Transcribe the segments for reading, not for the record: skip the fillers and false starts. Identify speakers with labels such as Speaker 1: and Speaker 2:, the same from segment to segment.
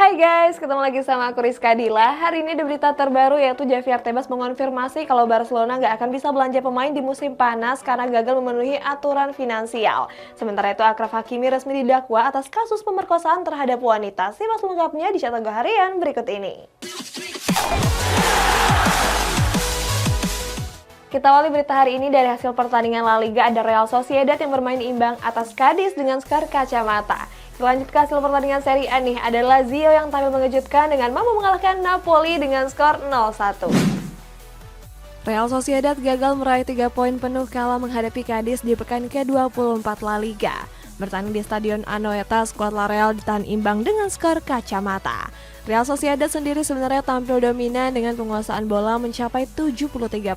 Speaker 1: Hai guys, ketemu lagi sama aku Rizka Dila. Hari ini ada berita terbaru yaitu Javier Tebas mengonfirmasi kalau Barcelona nggak akan bisa belanja pemain di musim panas karena gagal memenuhi aturan finansial. Sementara itu Achraf Hakimi resmi didakwa atas kasus pemerkosaan terhadap wanita. Simak selengkapnya di Catatan Harian berikut ini. Kita awali berita hari ini dari hasil pertandingan La Liga. Ada Real Sociedad yang bermain imbang atas Cadiz dengan skor kacamata. Lanjut ke hasil pertandingan Serie A nih, ada Lazio yang tampil mengejutkan dengan mampu mengalahkan Napoli dengan skor 0-1. Real Sociedad gagal meraih 3 poin penuh kala menghadapi Cadiz di pekan ke-24 La Liga. Bertanding di Stadion Anoeta, skuad La Real ditahan imbang dengan skor kacamata. Real Sociedad sendiri sebenarnya tampil dominan dengan penguasaan bola mencapai 73%.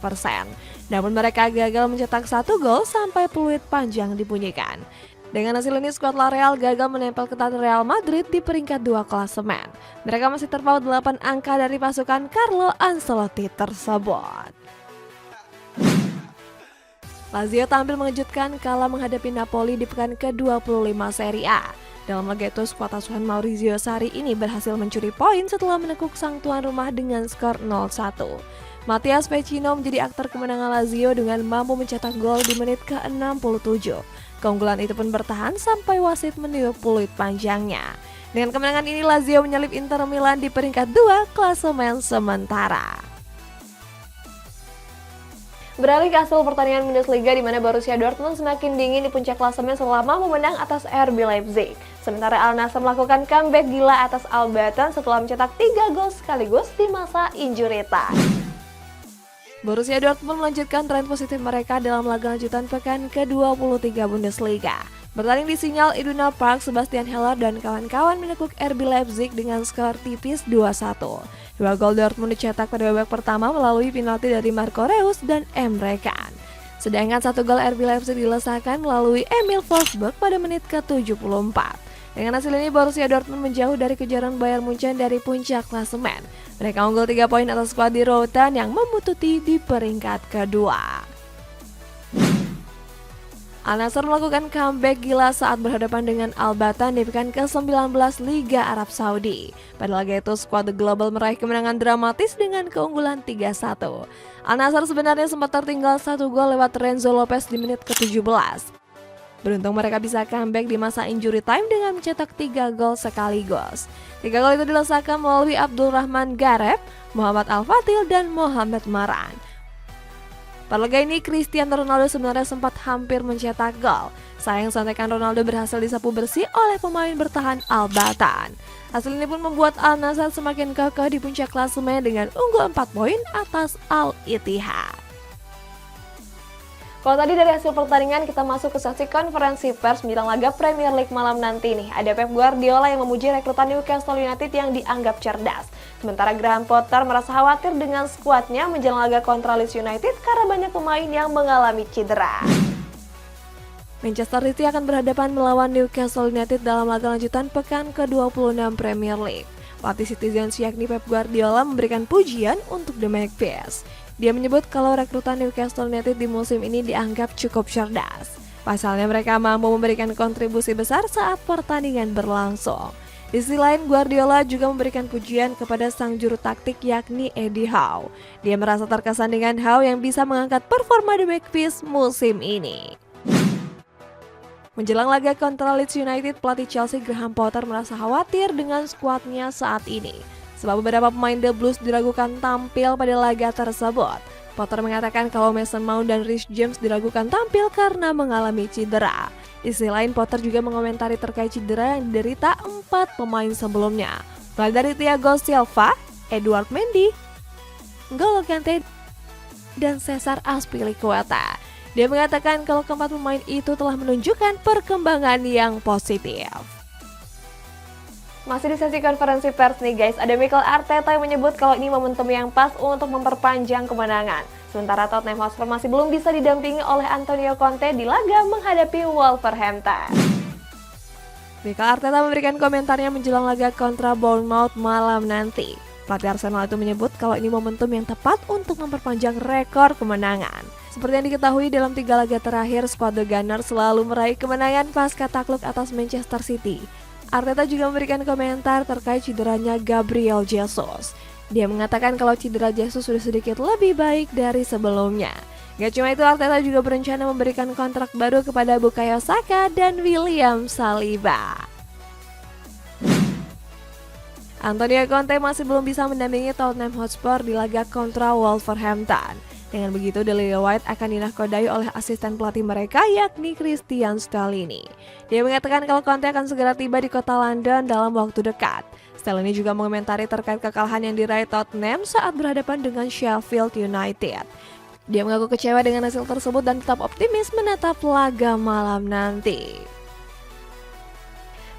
Speaker 1: Namun mereka gagal mencetak 1 gol sampai peluit panjang dibunyikan. Dengan hasil ini, skuad La Real gagal menempel ketat Real Madrid di peringkat 2 klasemen. Mereka masih terpaut 8 angka dari pasukan Carlo Ancelotti tersebut. Lazio tampil mengejutkan kala menghadapi Napoli di pekan ke-25 Serie A. Dalam laga itu, skuad asuhan Maurizio Sarri ini berhasil mencuri poin setelah menekuk sang tuan rumah dengan skor 0-1. Mattias Vecino menjadi aktor kemenangan Lazio dengan mampu mencetak gol di menit ke-67. Keunggulan itu pun bertahan sampai wasit meniup peluit panjangnya. Dengan kemenangan ini, Lazio menyalip Inter Milan di peringkat 2 klasemen sementara. Beralih ke hasil pertandingan Bundesliga di mana Borussia Dortmund semakin dingin di puncak klasemen selama memenang atas RB Leipzig. Sementara Al Nassr melakukan comeback gila atas Al Batten setelah mencetak 3 gol sekaligus di masa injury time. Borussia Dortmund melanjutkan tren positif mereka dalam laga lanjutan pekan ke-23 Bundesliga. Bertanding di Signal Iduna Park, Sebastian Haller dan kawan-kawan menekuk RB Leipzig dengan skor tipis 2-1. 2 gol Dortmund dicetak pada babak pertama melalui penalti dari Marco Reus dan Emre Can. Sedangkan 1 gol RB Leipzig dilesahkan melalui Emil Forsberg pada menit ke-74. Dengan hasil ini, Borussia Dortmund menjauh dari kejaran Bayern Munchen dari puncak klasemen. Mereka unggul 3 poin atas skuad di Rotterdam yang membututi di peringkat kedua. Al Nassr melakukan comeback gila saat berhadapan dengan Al Batten di pekan ke-19 Liga Arab Saudi. Pada laga itu, skuad The Global meraih kemenangan dramatis dengan keunggulan 3-1. Al Nassr sebenarnya sempat tertinggal 1 gol lewat Renzo Lopez di menit ke-17. Beruntung mereka bisa comeback di masa injury time dengan mencetak 3 gol sekaligus. 3 gol itu dilesahkan melalui Abdul Rahman Gareb, Muhammad Al-Fatil, dan Mohamed Maran. Pada laga ini, Cristiano Ronaldo sebenarnya sempat hampir mencetak gol. Sayang sontekan Ronaldo berhasil disapu bersih oleh pemain bertahan Al Batten. Hasil ini pun membuat Al Nassr semakin kokoh di puncak klasemen dengan unggul 4 poin atas Al Ittihad. Kalau tadi dari hasil pertandingan, kita masuk ke sesi konferensi pers menjelang laga Premier League malam nanti nih. Ada Pep Guardiola yang memuji rekrutan Newcastle United yang dianggap cerdas. Sementara Graham Potter merasa khawatir dengan skuadnya menjelang laga kontra Leeds United karena banyak pemain yang mengalami cedera. Manchester City akan berhadapan melawan Newcastle United dalam laga lanjutan pekan ke-26 Premier League. Pelatih Citizens yakni Pep Guardiola memberikan pujian untuk The Magpies. Dia menyebut kalau rekrutan Newcastle United di musim ini dianggap cukup cerdas. Pasalnya mereka mampu memberikan kontribusi besar saat pertandingan berlangsung. Di sisi lain, Guardiola juga memberikan pujian kepada sang juru taktik yakni Eddie Howe. Dia merasa terkesan dengan Howe yang bisa mengangkat performa The Magpies musim ini. Menjelang laga kontra Leeds United, pelatih Chelsea Graham Potter merasa khawatir dengan skuadnya saat ini. Sebab beberapa pemain The Blues diragukan tampil pada laga tersebut. Potter mengatakan kalau Mason Mount dan Reece James diragukan tampil karena mengalami cedera. Di sisi lain, Potter juga mengomentari terkait cedera yang diderita 4 pemain sebelumnya. Mulai dari Thiago Silva, Edouard Mendy, N'Golo Kante, dan Cesar Azpilicueta. Dia mengatakan kalau keempat pemain itu telah menunjukkan perkembangan yang positif. Masih di sesi konferensi pers nih guys, ada Mikel Arteta yang menyebut kalau ini momentum yang pas untuk memperpanjang kemenangan. Sementara Tottenham Hotspur masih belum bisa didampingi oleh Antonio Conte di laga menghadapi Wolverhampton. Mikel Arteta memberikan komentarnya menjelang laga kontra Bournemouth malam nanti. Pelatih Arsenal itu menyebut kalau ini momentum yang tepat untuk memperpanjang rekor kemenangan. Seperti yang diketahui dalam 3 laga terakhir, skuad The Gunners selalu meraih kemenangan pasca takluk atas Manchester City. Arteta juga memberikan komentar terkait cederanya Gabriel Jesus. Dia mengatakan kalau cedera Jesus sudah sedikit lebih baik dari sebelumnya. Gak cuma itu, Arteta juga berencana memberikan kontrak baru kepada Bukayo Saka dan William Saliba. Antonio Conte masih belum bisa mendampingi Tottenham Hotspur di laga kontra Wolverhampton. Dengan begitu, Daily White akan dinahkodai oleh asisten pelatih mereka, yakni Christian Stellini. Dia mengatakan kalau Conte akan segera tiba di kota London dalam waktu dekat. Stellini juga mengomentari terkait kekalahan yang diraih Tottenham saat berhadapan dengan Sheffield United. Dia mengaku kecewa dengan hasil tersebut dan tetap optimis menatap laga malam nanti.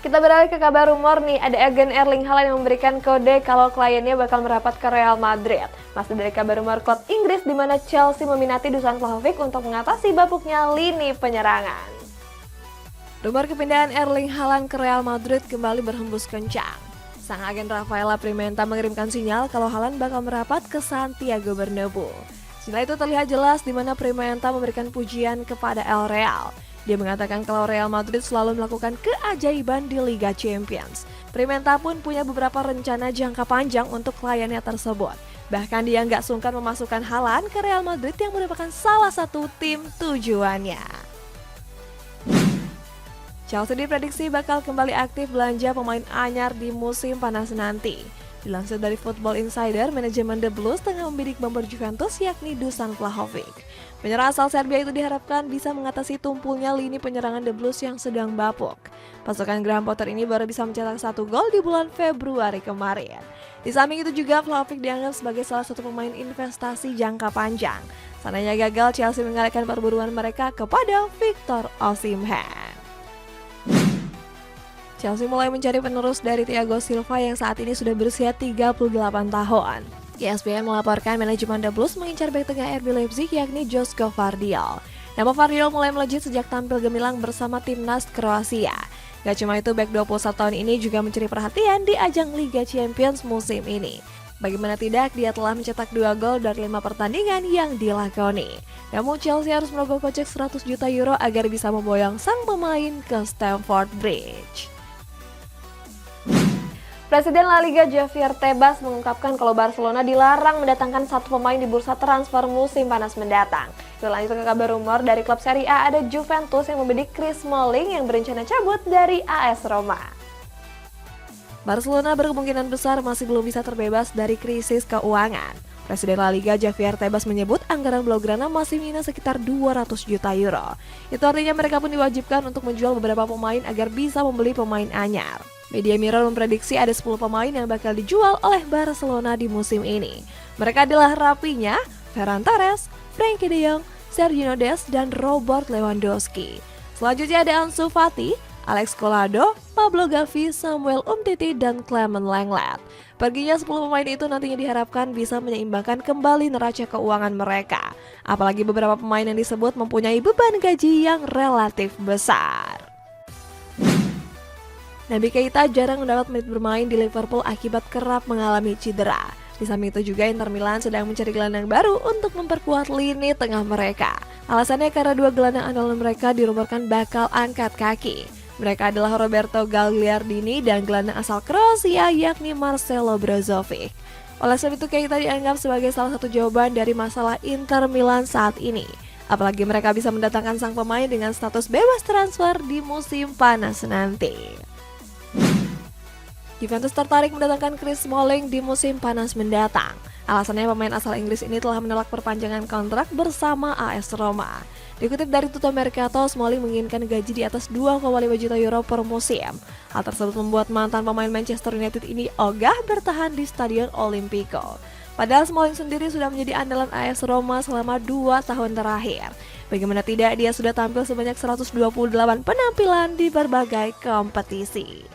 Speaker 1: Kita beralih ke kabar rumor nih, ada agen Erling Haaland yang memberikan kode kalau kliennya bakal merapat ke Real Madrid. Masih dari kabar rumor klub Inggris di mana Chelsea meminati Dusan Vlahovic untuk mengatasi bapuknya lini penyerangan. Rumor kepindahan Erling Haaland ke Real Madrid kembali berhembus kencang. Sang agen Rafaela Pimenta mengirimkan sinyal kalau Haaland bakal merapat ke Santiago Bernabeu. Sinyal itu terlihat jelas di mana Pimenta memberikan pujian kepada El Real. Dia mengatakan kalau Real Madrid selalu melakukan keajaiban di Liga Champions. Pimenta pun punya beberapa rencana jangka panjang untuk kliennya tersebut. Bahkan dia nggak sungkan memasukkan Haaland ke Real Madrid yang merupakan salah satu tim tujuannya. Chelsea diprediksi bakal kembali aktif belanja pemain anyar di musim panas nanti. Dilansir dari Football Insider, manajemen The Blues tengah membidik bomber Juventus yakni Dusan Vlahovic. Penyerang asal Serbia itu diharapkan bisa mengatasi tumpulnya lini penyerangan The Blues yang sedang bapuk. Pasukan Graham Potter ini baru bisa mencetak 1 gol di bulan Februari kemarin. Di samping itu juga Vlahovic dianggap sebagai salah satu pemain investasi jangka panjang. Seandainya gagal, Chelsea mengalihkan perburuan mereka kepada Victor Osimhen. Chelsea mulai mencari penerus dari Thiago Silva yang saat ini sudah berusia 38 tahun. ESPN melaporkan manajemen The Blues mengincar bek tengah RB Leipzig yakni Josko Vardiol. Nama Vardiol mulai melejit sejak tampil gemilang bersama timnas Kroasia. Gak cuma itu, bek 21 tahun ini juga mencuri perhatian di ajang Liga Champions musim ini. Bagaimana tidak, dia telah mencetak 2 gol dari 5 pertandingan yang dilakoni. Namun Chelsea harus merogoh kocek 100 juta euro agar bisa memboyong sang pemain ke Stamford Bridge. Presiden La Liga Javier Tebas mengungkapkan kalau Barcelona dilarang mendatangkan satu pemain di bursa transfer musim panas mendatang. Lanjut ke kabar rumor dari klub Serie A, ada Juventus yang membidik Chris Smalling yang berencana cabut dari AS Roma. Barcelona berkemungkinan besar masih belum bisa terbebas dari krisis keuangan. Presiden La Liga Javier Tebas menyebut anggaran Blaugrana masih minus sekitar 200 juta euro. Itu artinya mereka pun diwajibkan untuk menjual beberapa pemain agar bisa membeli pemain anyar. Media Mirror memprediksi ada 10 pemain yang bakal dijual oleh Barcelona di musim ini. Mereka adalah Rafinha, Ferran Torres, Frenkie de Jong, Sergio Dest, dan Robert Lewandowski. Selanjutnya ada Ansu Fati, Alex Collado, Pablo Gavi, Samuel Umtiti, dan Clement Lenglet. Perginya 10 pemain itu nantinya diharapkan bisa menyeimbangkan kembali neraca keuangan mereka. Apalagi beberapa pemain yang disebut mempunyai beban gaji yang relatif besar. Naby Keita jarang mendapat menit bermain di Liverpool akibat kerap mengalami cedera. Di samping itu juga Inter Milan sedang mencari gelandang baru untuk memperkuat lini tengah mereka. Alasannya karena 2 gelandang andalan mereka dirumorkan bakal angkat kaki. Mereka adalah Roberto Gagliardini dan gelandang asal Kroasia yakni Marcelo Brozovic. Oleh sebab itu Keita dianggap sebagai salah satu jawaban dari masalah Inter Milan saat ini. Apalagi mereka bisa mendatangkan sang pemain dengan status bebas transfer di musim panas nanti. Juventus tertarik mendatangkan Chris Smalling di musim panas mendatang. Alasannya pemain asal Inggris ini telah menolak perpanjangan kontrak bersama AS Roma. Dikutip dari Tutto Mercato, Smalling menginginkan gaji di atas 2,5 juta euro per musim. Hal tersebut membuat mantan pemain Manchester United ini ogah bertahan di Stadion Olimpico. Padahal Smalling sendiri sudah menjadi andalan AS Roma selama 2 tahun terakhir. Bagaimana tidak, dia sudah tampil sebanyak 128 penampilan di berbagai kompetisi.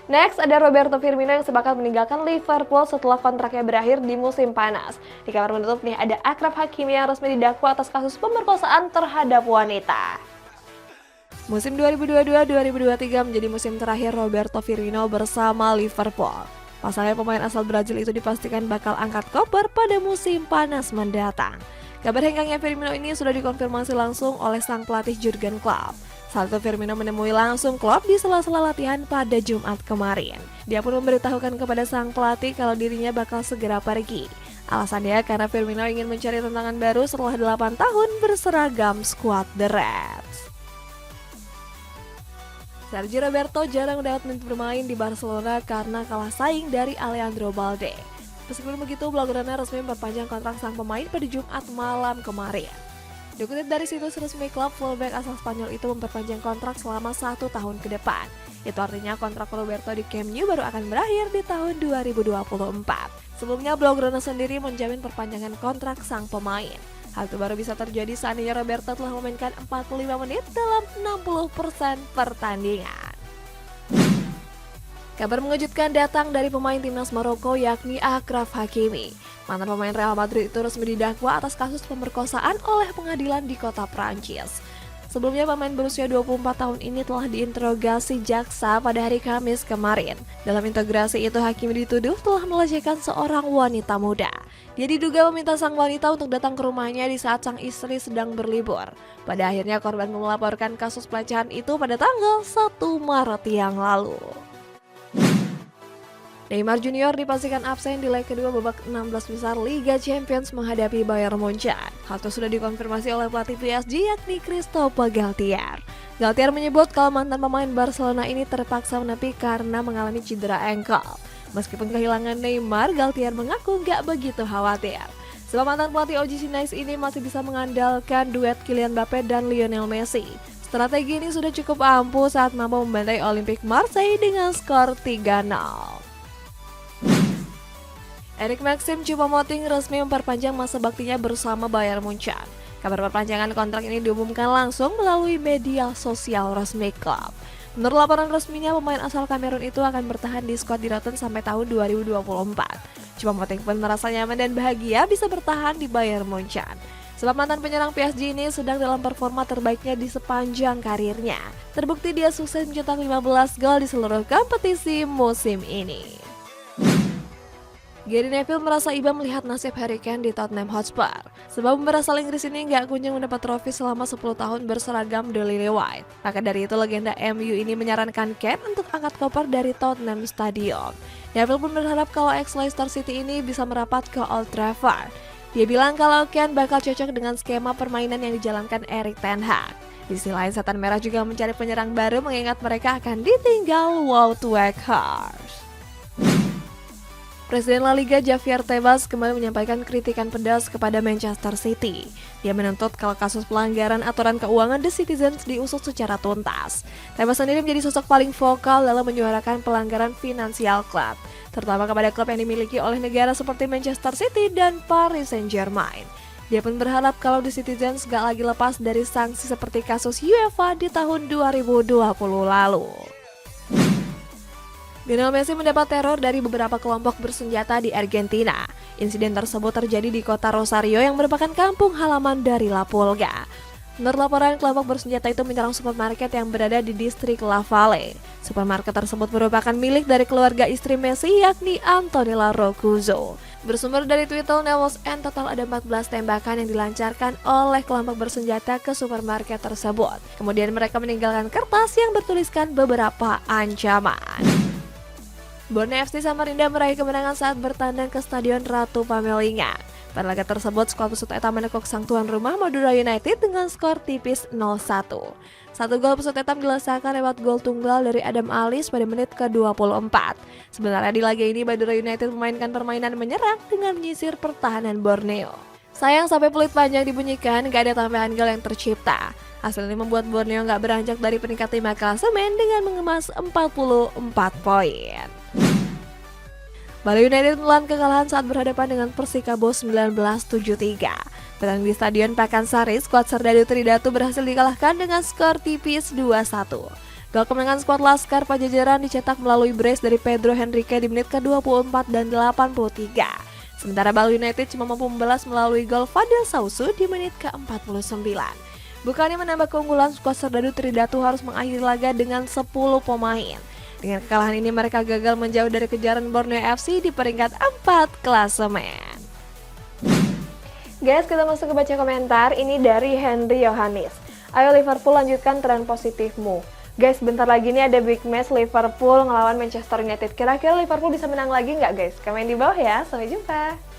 Speaker 1: Next, ada Roberto Firmino yang sepakat meninggalkan Liverpool setelah kontraknya berakhir di musim panas. Di kabar menutup nih, ada Achraf Hakimi yang resmi didakwa atas kasus pemerkosaan terhadap wanita. Musim 2022-2023 menjadi musim terakhir Roberto Firmino bersama Liverpool. Pasalnya pemain asal Brazil itu dipastikan bakal angkat koper pada musim panas mendatang. Kabar henggangnya Firmino ini sudah dikonfirmasi langsung oleh sang pelatih Jurgen Klopp. Saat itu Firmino menemui langsung Klopp di sela-sela latihan pada Jumat kemarin. Dia pun memberitahukan kepada sang pelatih kalau dirinya bakal segera pergi. Alasannya karena Firmino ingin mencari tantangan baru setelah 8 tahun berseragam skuad The Reds. Sergio Roberto jarang mendapat menit bermain di Barcelona karena kalah saing dari Alejandro Balde. Meskipun begitu, Blaugrana resmi memperpanjang kontrak sang pemain pada Jumat malam kemarin. Dikutip dari situs resmi klub, fullback asal Spanyol itu memperpanjang kontrak selama 1 tahun ke depan. Itu artinya kontrak Roberto di Camp Nou baru akan berakhir di tahun 2024. Sebelumnya, Blaugrana sendiri menjamin perpanjangan kontrak sang pemain. Hal itu baru bisa terjadi seandainya Roberto telah memainkan 45 menit dalam 60% pertandingan. Kabar mengejutkan datang dari pemain timnas Maroko yakni Achraf Hakimi. Mantan pemain Real Madrid itu resmi didakwa atas kasus pemerkosaan oleh pengadilan di kota Prancis. Sebelumnya pemain berusia 24 tahun ini telah diinterogasi jaksa pada hari Kamis kemarin. Dalam integrasi itu Hakimi dituduh telah melecehkan seorang wanita muda. Dia diduga meminta sang wanita untuk datang ke rumahnya di saat sang istri sedang berlibur. Pada akhirnya korban melaporkan kasus pelecehan itu pada tanggal 1 Maret yang lalu. Neymar Junior dipastikan absen di leg kedua babak 16 besar Liga Champions menghadapi Bayern Munchen. Hal itu sudah dikonfirmasi oleh pelatih PSG yakni Christophe Galtier. Galtier menyebut kalau mantan pemain Barcelona ini terpaksa menepi karena mengalami cedera ankle. Meskipun kehilangan Neymar, Galtier mengaku gak begitu khawatir. Sebab mantan pelatih OGC Nice ini masih bisa mengandalkan duet Kylian Mbappe dan Lionel Messi. Strategi ini sudah cukup ampuh saat mampu membantai Olympique Marseille dengan skor 3-0. Eric Maxim Choupo-Moting resmi memperpanjang masa baktinya bersama Bayern Munchen. Kabar perpanjangan kontrak ini diumumkan langsung melalui media sosial resmi klub. Menurut laporan resminya, pemain asal Kamerun itu akan bertahan di skuad Diraten sampai tahun 2024. Choupo-Moting pun merasa nyaman dan bahagia bisa bertahan di Bayern Munchen. Sebab mantan penyerang PSG ini sedang dalam performa terbaiknya di sepanjang karirnya. Terbukti dia sukses mencetak 15 gol di seluruh kompetisi musim ini. Gary Neville merasa iba melihat nasib Harry Kane di Tottenham Hotspur. Sebab pemain asal Inggris ini nggak kunjung mendapat trofi selama 10 tahun berseragam The Lily White. Maka dari itu legenda MU ini menyarankan Kane untuk angkat koper dari Tottenham Stadium. Neville pun berharap kalau ex-Leicester City ini bisa merapat ke Old Trafford. Dia bilang kalau Kane bakal cocok dengan skema permainan yang dijalankan Erik ten Hag. Di sisi lain, Setan Merah juga mencari penyerang baru mengingat mereka akan ditinggal Wout Weghorst. Presiden La Liga Javier Tebas kembali menyampaikan kritikan pedas kepada Manchester City. Dia menuntut kalau kasus pelanggaran aturan keuangan The Citizens diusut secara tuntas. Tebas sendiri menjadi sosok paling vokal dalam menyuarakan pelanggaran finansial klub, terutama kepada klub yang dimiliki oleh negara seperti Manchester City dan Paris Saint-Germain. Dia pun berharap kalau The Citizens gak lagi lepas dari sanksi seperti kasus UEFA di tahun 2020 lalu. Lionel Messi mendapat teror dari beberapa kelompok bersenjata di Argentina. Insiden tersebut terjadi di kota Rosario yang merupakan kampung halaman dari La Pulga. Menurut laporan, kelompok bersenjata itu menyerang supermarket yang berada di distrik La Valle. Supermarket tersebut merupakan milik dari keluarga istri Messi yakni Antonella Roccuzzo. Bersumber dari Twitter News N, total ada 14 tembakan yang dilancarkan oleh kelompok bersenjata ke supermarket tersebut. Kemudian mereka meninggalkan kertas yang bertuliskan beberapa ancaman. Borneo FC Samarinda meraih kemenangan saat bertandang ke Stadion Ratu Pamelingan. Pada laga tersebut, skuad Pesut Eta menekuk sang tuan rumah Madura United dengan skor tipis 0-1. Satu gol Pesut Eta dilesakan lewat gol tunggal dari Adam Alis pada menit ke-24. Sebenarnya di laga ini Madura United memainkan permainan menyerang dengan menyisir pertahanan Borneo. Sayang sampai peluit panjang dibunyikan, gak ada tambahan gol yang tercipta. Hasil ini membuat Borneo gak beranjak dari peringkat 5 klasemen dengan mengemas 44 poin. Bali United menelan kekalahan saat berhadapan dengan Persikabo 1973. Bertanding di Stadion Pakansari, skuad Serdadu Tridatu berhasil dikalahkan dengan skor tipis 2-1. Gol kemenangan skuad Laskar Pajajaran dicetak melalui brace dari Pedro Henrique di menit ke-24 dan 83. Sementara Bali United cuma mampu membalas melalui gol Fadil Sausu di menit ke-49. Bukannya menambah keunggulan, skuad Serdadu Tridatu harus mengakhiri laga dengan 10 pemain. Dengan kekalahan ini mereka gagal menjauh dari kejaran Borneo FC di peringkat 4 klasemen. Guys, kita masuk ke baca komentar. Ini dari Henry Yohanes. Ayo Liverpool lanjutkan tren positifmu. Guys, bentar lagi nih ada big match Liverpool ngelawan Manchester United. Kira-kira Liverpool bisa menang lagi nggak guys? Komen di bawah ya. Sampai jumpa.